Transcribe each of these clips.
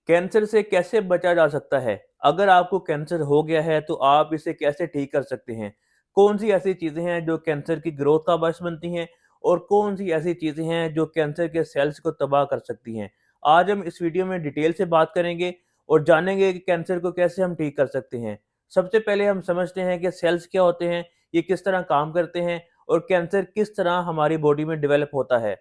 Cancer से कैसे बचा जा सकता है? अगर आपको कैंसर हो गया है तो आप इसे कैसे ठीक कर सकते हैं? कौन-सी ऐसी चीज़ें हैं जो कैंसर की ग्रोथ का बायस बनती हैं और कौन-सी ऐसी चीज़ें हैं जो कैंसर के सेल्स को तबाह कर सकती हैं? आज हम इस वीडियो में डिटेल से बात करेंगे और जानेंगे कि कैंसर को कैसे हम ठीक कर सकते हैं। सबसे पहले हम समझते हैं कि सेल्स क्या होते हैं, ये किस तरह काम करते हैं और कैंसर किस तरह हमारी बॉडी में डेवलप होता है।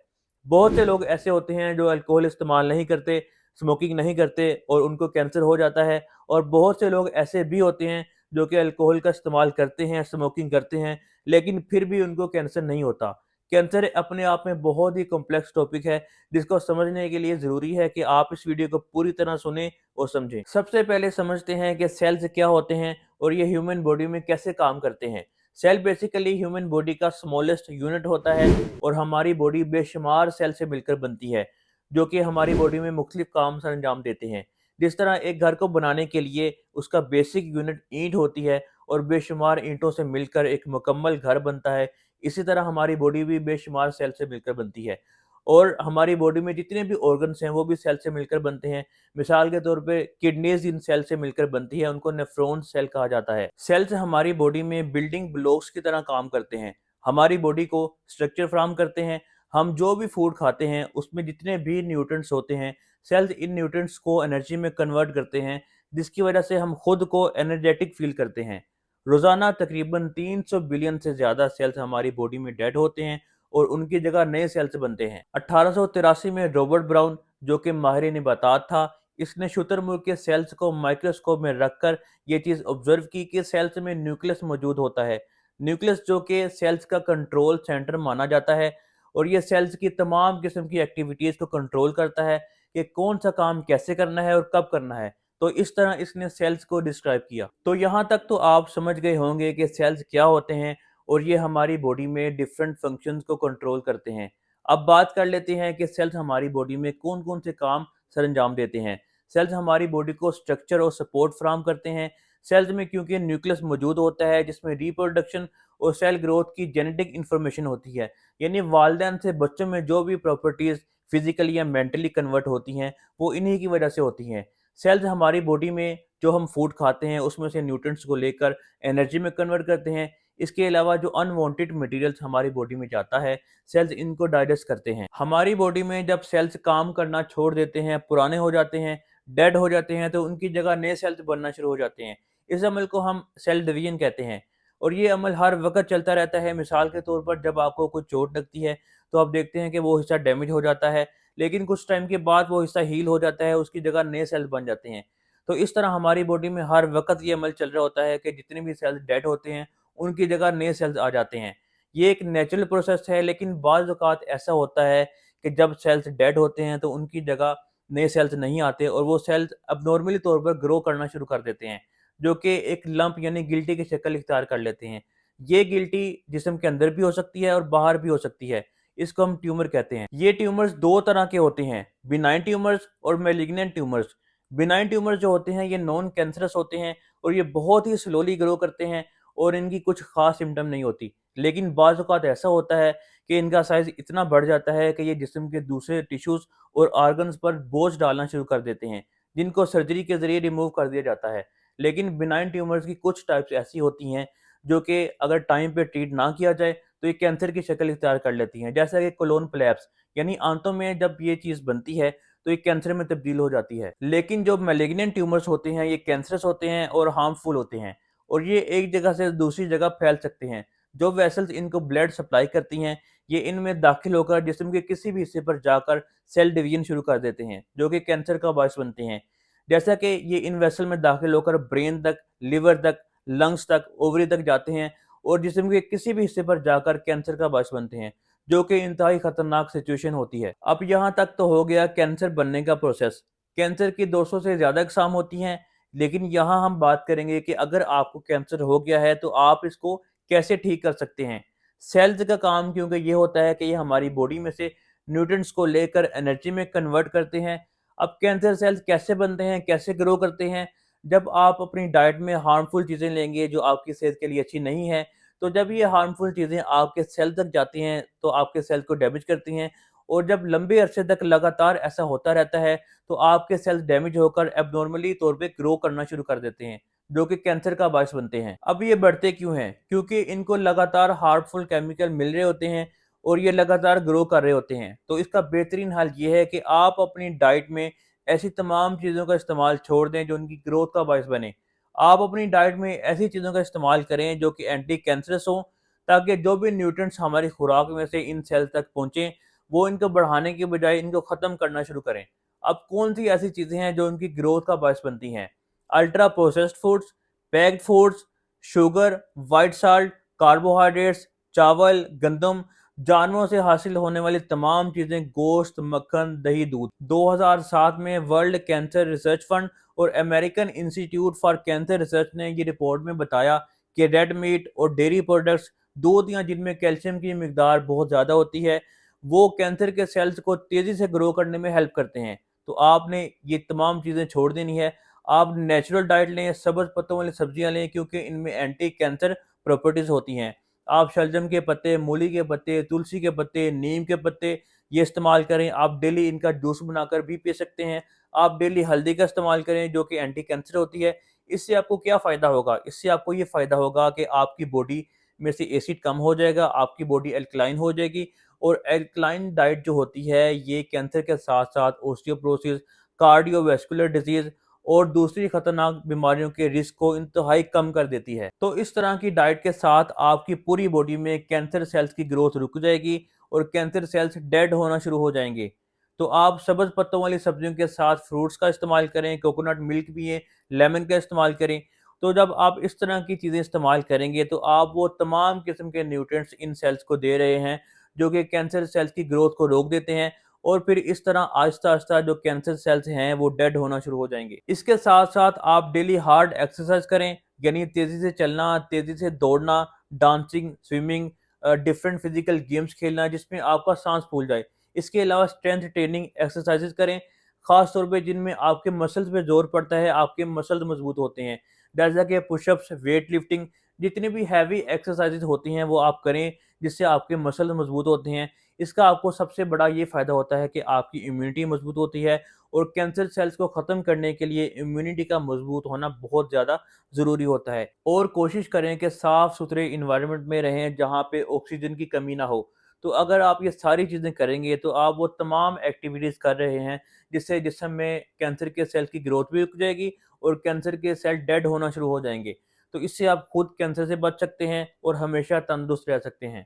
बहुत से लोग ऐसे होते हैं जो अल्कोहल इस्तेमाल नहीं करते, स्मोकिंग नहीं करते और उनको कैंसर हो जाता है और बहुत से लोग ऐसे भी होते हैं जो कि अल्कोहल का इस्तेमाल करते हैं, स्मोकिंग करते हैं, लेकिन फिर भी उनको कैंसर नहीं होता। कैंसर अपने आप में बहुत ही कॉम्प्लेक्स टॉपिक है, जिसको समझने के लिए ज़रूरी है कि आप इस वीडियो को पूरी तरह सुनें और समझें। सबसे पहले समझते हैं कि सेल्स क्या होते हैं और ये ह्यूमन बॉडी में कैसे काम करते हैं। सेल बेसिकली ह्यूमन बॉडी का स्मॉलेस्ट यूनिट होता है और हमारी बॉडी बेशुमार सेल से मिलकर बनती है, जो कि हमारी बॉडी में मुख्तलिफ काम सर अंजाम देते हैं। जिस तरह एक घर को बनाने के लिए उसका बेसिक यूनिट ईंट होती है और बेशुमार ईंटों से मिलकर एक मुकम्मल घर बनता है, इसी तरह हमारी बॉडी भी बेशुमार सेल से मिलकर बनती है और हमारी बॉडी में जितने भी ऑर्गन्स हैं वो भी सेल से मिलकर बनते हैं। मिसाल के तौर पे किडनीज़ इन सेल से मिलकर बनती है, उनको नेफ्रॉन सेल कहा जाता है। सेल्स हमारी बॉडी में बिल्डिंग ब्लॉक्स की तरह काम करते हैं, हमारी बॉडी को स्ट्रक्चर फराहम करते हैं। हम जो भी फूड खाते हैं उसमें जितने भी न्यूट्रिएंट्स होते हैं, सेल्स इन न्यूट्रिएंट्स को एनर्जी में कन्वर्ट करते हैं, जिसकी वजह से हम खुद को एनर्जेटिक फील करते हैं। रोज़ाना तकरीबन 300 बिलियन से ज़्यादा सेल्स हमारी बॉडी में डेड होते हैं और उनकी जगह नए सेल्स बनते हैं। 1883 में रॉबर्ट ब्राउन, जो कि माहिर नबातात था, इसने शुतुरमुर्ग के सेल्स को माइक्रोस्कोप में रखकर ये चीज़ ऑब्जर्व की कि सेल्स में न्यूक्लियस मौजूद होता है। न्यूक्लियस जो कि सेल्स का कंट्रोल सेंटर माना जाता है और ये सेल्स की तमाम किस्म की एक्टिविटीज़ को कंट्रोल करता है कि कौन सा काम कैसे करना है और कब करना है। तो इस तरह इसने सेल्स को डिस्क्राइब किया। तो यहाँ तक तो आप समझ गए होंगे कि सेल्स क्या होते हैं और ये हमारी बॉडी में डिफरेंट फंक्शंस को कंट्रोल करते हैं। अब बात कर लेते हैं कि सेल्स हमारी बॉडी में कौन-कौन से काम सरअंजाम देते हैं। सेल्स हमारी बॉडी को स्ट्रक्चर और सपोर्ट फराहम करते हैं। सेल्स में क्योंकि न्यूक्लियस मौजूद होता है जिसमें रिप्रोडक्शन और सेल ग्रोथ की जेनेटिक इन्फॉर्मेशन होती है, यानी वालिदैन से बच्चों में जो भी प्रॉपर्टीज़ फिजिकली या मेंटली कन्वर्ट होती हैं वो इन्हीं की वजह से होती हैं। सेल्स हमारी बॉडी में जो हम फूड खाते हैं उसमें से न्यूट्रिएंट्स को लेकर एनर्जी में कन्वर्ट करते हैं। इसके अलावा जो अनवांटेड मटेरियल्स हमारी बॉडी में जाता है, सेल्स इनको डाइजेस्ट करते हैं। हमारी बॉडी में जब सेल्स काम करना छोड़ देते हैं, पुराने हो जाते हैं, डेड हो जाते हैं, तो उनकी जगह नए सेल्स बनना शुरू हो जाते हैं। इस अमल को हम सेल डिवीजन कहते हैं और ये अमल हर वक़्त चलता रहता है। मिसाल के तौर पर जब आपको कुछ चोट लगती है, तो आप देखते हैं कि वो हिस्सा डैमेज हो जाता है, लेकिन कुछ टाइम के बाद वो हिस्सा हील हो जाता है, उसकी जगह नए सेल्स बन जाते हैं। तो इस तरह हमारी बॉडी में हर वक़्त ये अमल चल रहा होता है कि जितने भी सेल्स डेड होते हैं, उनकी जगह नए सेल्स आ जाते हैं। ये एक नेचुरल प्रोसेस है, लेकिन बाज़ औक़ात ऐसा होता है कि जब सेल्स डेड होते हैं, तो उनकी जगह नए सेल्स नहीं आते और वो सेल्स अबनॉर्मली तौर पर ग्रो करना शुरू कर देते हैं, जो कि एक लंप यानी गिल्टी की शक्ल इख्तियार कर लेते हैं। ये गिल्टी जिस्म के अंदर भी हो सकती है और बाहर भी हो सकती है। इसको हम ट्यूमर कहते हैं। ये ट्यूमर्स 2 तरह के होते हैं, बिनाइन ट्यूमर्स और मैलिग्नेंट ट्यूमर्स। बिनाइन ट्यूमर्स जो होते हैं ये नॉन कैंसरस होते हैं और ये बहुत ही स्लोली ग्रो करते हैं और इनकी कुछ ख़ास सिम्पटम नहीं होती। लेकिन बाज़ औक़ात ऐसा होता है कि इनका साइज़ इतना बढ़ जाता है कि ये जिस्म के दूसरे टिश्यूज़ और ऑर्गन्स पर बोझ डालना शुरू कर देते हैं, जिनको सर्जरी के ज़रिए रिमूव कर दिया जाता है। लेकिन बिनाइन ट्यूमर्स की कुछ टाइप्स ऐसी होती हैं जो कि अगर टाइम पे ट्रीट ना किया जाए तो ये कैंसर की शक्ल इख्तियार कर लेती हैं। जैसा कि कोलोन कोलैप्स, यानी आंतों में जब ये चीज़ बनती है तो ये कैंसर में तब्दील हो जाती है। लेकिन जो मैलिग्नेंट ट्यूमर्स होते हैं ये कैंसरस होते हैं और हार्मफुल होते हैं और ये एक जगह से दूसरी जगह फैल सकते हैं। जो वेसल्स इनको ब्लड सप्लाई करती हैं, ये इनमें दाखिल होकर जिस्म के किसी भी हिस्से पर जाकर सेल डिवीजन शुरू कर देते हैं, जो कि कैंसर का बायस बनते हैं। जैसा कि ये इन वेसल में दाखिल होकर ब्रेन तक, लिवर तक, लंग्स तक, ओवरी तक जाते हैं और जिस्म के किसी भी हिस्से पर जाकर कैंसर का बायस बनते हैं, जो कि इंतहाई खतरनाक सिचुएशन होती है। अब यहाँ तक तो हो गया कैंसर बनने का प्रोसेस। कैंसर की 200 से ज़्यादा अक़साम होती हैं, लेकिन यहाँ हम बात करेंगे कि अगर आपको कैंसर हो गया है तो आप इसको कैसे ठीक कर सकते हैं। सेल्स का काम क्योंकि ये होता है कि ये हमारी बॉडी में से न्यूट्रिएंट्स को लेकर एनर्जी में कन्वर्ट करते हैं। अब कैंसर सेल्स कैसे बनते हैं, कैसे ग्रो करते हैं? जब आप अपनी डाइट में हार्मफुल चीज़ें लेंगे जो आपकी सेहत के लिए अच्छी नहीं है, तो जब ये हार्मफुल चीज़ें आपके सेल तक जाती हैं तो आपके सेल को डैमेज करती हैं और जब लंबे अरसे तक लगातार ऐसा होता रहता है, तो आपके सेल्स डैमेज होकर एब्नॉर्मली तौर पे ग्रो करना शुरू कर देते हैं, जो कि कैंसर का बायस बनते हैं। अब ये बढ़ते क्यों हैं? क्योंकि इनको लगातार हार्मफुल केमिकल मिल रहे होते हैं और ये लगातार ग्रो कर रहे होते हैं। तो इसका बेहतरीन हल ये है कि आप अपनी डाइट में ऐसी तमाम चीज़ों का इस्तेमाल छोड़ दें जो उनकी ग्रोथ का बायस बने। आप अपनी डाइट में ऐसी चीज़ों का इस्तेमाल करें जो कि एंटी कैंसरस हों, ताकि जो भी न्यूट्रिएंट्स हमारी खुराक में से इन सेल्स तक पहुँचे, वो इनको बढ़ाने की बजाय इनको ख़त्म करना शुरू करें। अब कौन-सी ऐसी चीज़ें हैं जो उनकी ग्रोथ का बायस बनती हैं? Ultra processed foods, packed foods, sugar, white salt, carbohydrates, चावल, गंदम, जानवरों से हासिल होने वाली तमाम चीज़ें, गोश्त, मक्खन, दही, दूध। 2007 में वर्ल्ड कैंसर रिसर्च फंड और American institute for cancer research ने ये रिपोर्ट में बताया कि रेड मीट और डेयरी प्रोडक्ट्स, दूध या जिनमें कैल्शियम की मिकदार बहुत ज़्यादा होती है, वो कैंसर के सेल्स को तेज़ी से ग्रो करने में हेल्प करते हैं। तो आपने ये तमाम चीज़ें छोड़ देनी है। आप नेचुरल डाइट लें, सब्ज़ पत्तों वाली सब्जियाँ लें क्योंकि इनमें एंटी कैंसर प्रॉपर्टीज़ होती हैं। आप शलजम के पत्ते, मूली के पत्ते, तुलसी के पत्ते, नीम के पत्ते ये इस्तेमाल करें। आप डेली इनका जूस बनाकर भी पी सकते हैं। आप डेली हल्दी का इस्तेमाल करें जो कि एंटी कैंसर होती है। इससे आपको क्या फ़ायदा होगा? इससे आपको ये फ़ायदा होगा कि आपकी बॉडी में से एसिड कम हो जाएगा, आपकी बॉडी अल्कलाइन हो जाएगी और अल्कलाइन डाइट जो होती है, ये कैंसर के साथ-साथ ओस्टियोपोरोसिस, कार्डियोवैस्कुलर डिज़ीज़ और दूसरी खतरनाक बीमारियों के रिस्क को इंतहाई कम कर देती है। तो इस तरह की डाइट के साथ आपकी पूरी बॉडी में कैंसर सेल्स की ग्रोथ रुक जाएगी और कैंसर सेल्स डेड होना शुरू हो जाएँगे। तो आप सब्ज़ पत्तों वाली सब्जियों के साथ फ्रूट्स का इस्तेमाल करें, कोकोनट मिल्क पिएँ, लेमन का इस्तेमाल करें। तो जब आप इस तरह की चीज़ें इस्तेमाल करेंगे तो आप वो तमाम किस्म के न्यूट्रिएंट्स इन सेल्स को दे रहे हैं, जो कि कैंसर सेल्स की ग्रोथ को रोक देते हैं और फिर इस तरह आहिस्ता-आहिस्ता जो कैंसर सेल्स हैं वो डेड होना शुरू हो जाएँगे। इसके साथ-साथ आप डेली हार्ड एक्सरसाइज़ करें, यानी तेज़ी से चलना, तेज़ी से दौड़ना, dancing, swimming, different physical games खेलना जिसमें आपका साँस फूल जाए। इसके अलावा स्ट्रेंथ ट्रेनिंग एक्सरसाइज़ेज़ करें, ख़ास तौर पे जिनमें आपके मसल्स पे ज़ोर पड़ता है, आपके मसल्स मज़बूत होते हैं। जैसा कि पुशअप्स, वेट लिफ्टिंग, जितनी भी हैवी एक्सरसाइज़ेज़ होती हैं वो आप करें, जिससे आपके मसल मज़बूत होते हैं। इसका आपको सबसे बड़ा ये फ़ायदा होता है कि आपकी इम्यूनिटी मज़बूत होती है और कैंसर सेल्स को ख़त्म करने के लिए इम्यूनिटी का मज़बूत होना बहुत ज़्यादा ज़रूरी होता है। और कोशिश करें कि साफ़-सुथरे एनवायरनमेंट में रहें जहाँ पे ऑक्सीजन की कमी ना हो। तो अगर आप ये सारी चीज़ें करेंगे तो आप वो तमाम एक्टिविटीज़ कर रहे हैं जिससे जिस्म में कैंसर के सेल की ग्रोथ भी रुक जाएगी और कैंसर के सेल डेड होना शुरू हो जाएँगे। तो इससे आप खुद कैंसर से बच सकते हैं और हमेशा तंदुरुस्त रह सकते हैं।